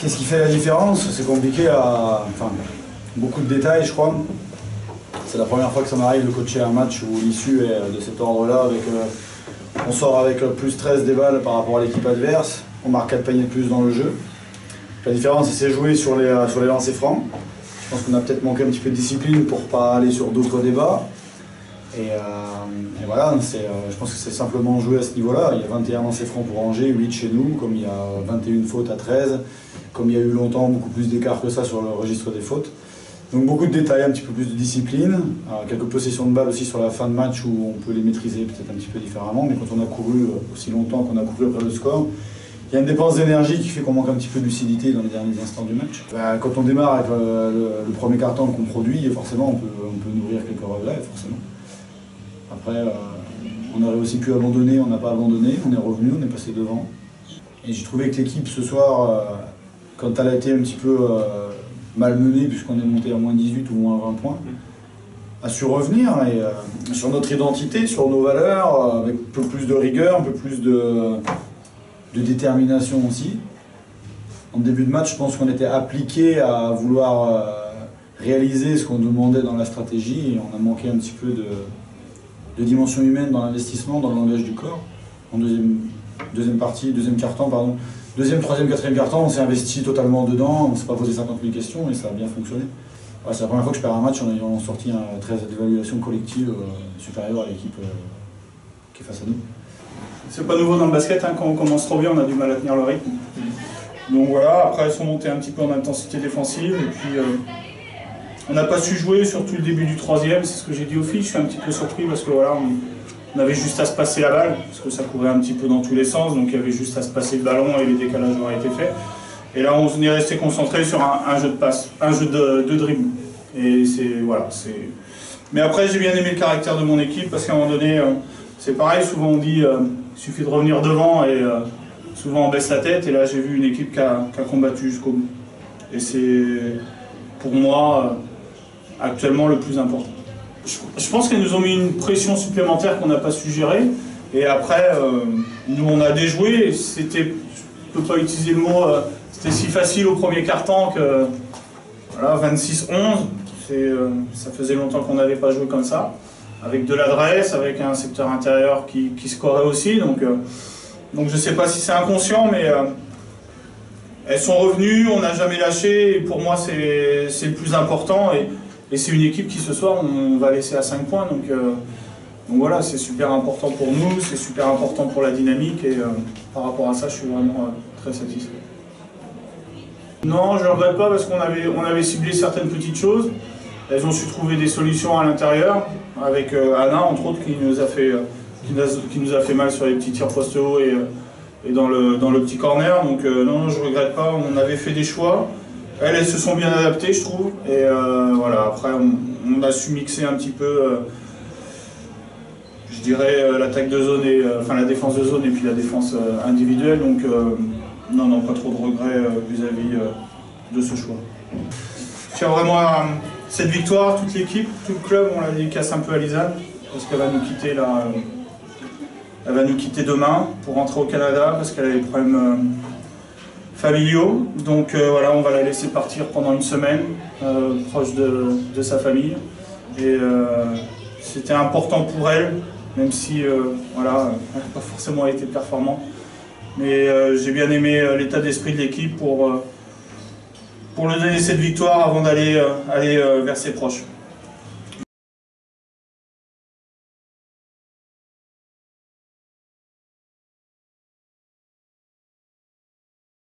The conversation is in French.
Qu'est-ce qui fait la différence? C'est compliqué à... Enfin, beaucoup de détails, je crois. C'est la première fois que ça m'arrive de coacher un match où l'issue est de cet ordre-là. On sort avec plus 13 des balles par rapport à l'équipe adverse. On marque 4 paniers de plus dans le jeu. La différence, c'est jouer sur les lancers francs. Je pense qu'on a peut-être manqué un petit peu de discipline pour ne pas aller sur d'autres débats. Et voilà, je pense que c'est simplement jouer à ce niveau-là. Il y a 21 lancers francs pour Angers, 8 chez nous, comme il y a 21 fautes à 13, comme il y a eu longtemps beaucoup plus d'écart que ça sur le registre des fautes. Donc beaucoup de détails, un petit peu plus de discipline, quelques possessions de balles aussi sur la fin de match où on peut les maîtriser peut-être un petit peu différemment, mais quand on a couru aussi longtemps qu'on a couru après le score, il y a une dépense d'énergie qui fait qu'on manque un petit peu de lucidité dans les derniers instants du match. Quand on démarre avec le premier quart-temps qu'on produit, forcément on peut nourrir quelques regrets, forcément. Après, on aurait aussi pu abandonner, on n'a pas abandonné, on est revenu, on est passé devant. Et j'ai trouvé que l'équipe ce soir, quand elle a été un petit peu malmenée, puisqu'on est monté à moins 18 ou moins 20 points, a su revenir et, sur notre identité, sur nos valeurs, avec un peu plus de rigueur, un peu plus de détermination aussi. En début de match, je pense qu'on était appliqué à vouloir réaliser ce qu'on demandait dans la stratégie et on a manqué un petit peu de dimension humaine dans l'investissement, dans le langage du corps. En deuxième quart-temps, pardon. Deuxième, troisième, quatrième quart-temps, on s'est investi totalement dedans, on ne s'est pas posé 50 000 questions et ça a bien fonctionné. Ouais, c'est la première fois que je perds un match en ayant sorti un 13 d'évaluation collective supérieure à l'équipe qui est face à nous. C'est pas nouveau dans le basket, hein, quand on commence trop bien, on a du mal à tenir le rythme. Donc voilà, après elles sont montées un petit peu en intensité défensive et puis on n'a pas su jouer sur tout le début du troisième, c'est ce que j'ai dit aux filles, je suis un petit peu surpris parce que voilà, on avait juste à se passer la balle, parce que ça courait un petit peu dans tous les sens, donc il y avait juste à se passer le ballon et les décalages auraient été faits. Et là on est resté concentré sur un jeu de passe, un jeu de dribble. Et voilà, mais après j'ai bien aimé le caractère de mon équipe parce qu'à un moment donné, c'est pareil, souvent on dit il suffit de revenir devant et souvent on baisse la tête et là j'ai vu une équipe qui a combattu jusqu'au bout. Et c'est pour moi actuellement le plus important. Je pense qu'elles nous ont mis une pression supplémentaire qu'on n'a pas su gérer et après nous on a déjoué, c'était, je ne peux pas utiliser le mot, c'était si facile au premier quart-temps que voilà, 26-11, ça faisait longtemps qu'on n'avait pas joué comme ça. Avec de l'adresse, avec un secteur intérieur qui scorait aussi. Donc je ne sais pas si c'est inconscient, mais elles sont revenues, on n'a jamais lâché, et pour moi c'est le plus important. Et c'est une équipe qui ce soir, on va laisser à 5 points. Donc voilà, c'est super important pour nous, c'est super important pour la dynamique, et par rapport à ça, je suis vraiment très satisfait. Non, je ne regrette pas parce qu'on avait ciblé certaines petites choses. Elles ont su trouver des solutions à l'intérieur, avec Anna entre autres qui nous a fait mal sur les petits tirs poste haut et dans le petit corner. Donc non, je ne regrette pas, on avait fait des choix. Elles se sont bien adaptées, je trouve. Et voilà, après on a su mixer un petit peu, je dirais, l'attaque de zone, enfin la défense de zone et puis la défense individuelle. Donc non, pas trop de regrets vis-à-vis de ce choix. Je tiens vraiment à cette victoire, toute l'équipe, tout le club, on la dédicace un peu à Lisanne, parce qu'elle va nous quitter là, elle va nous quitter demain pour rentrer au Canada, parce qu'elle a des problèmes familiaux. Donc voilà, on va la laisser partir pendant une semaine, proche de sa famille. Et c'était important pour elle, même si voilà, elle n'a pas forcément été performante. Mais j'ai bien aimé l'état d'esprit de l'équipe pour lui donner cette victoire avant d'aller vers ses proches.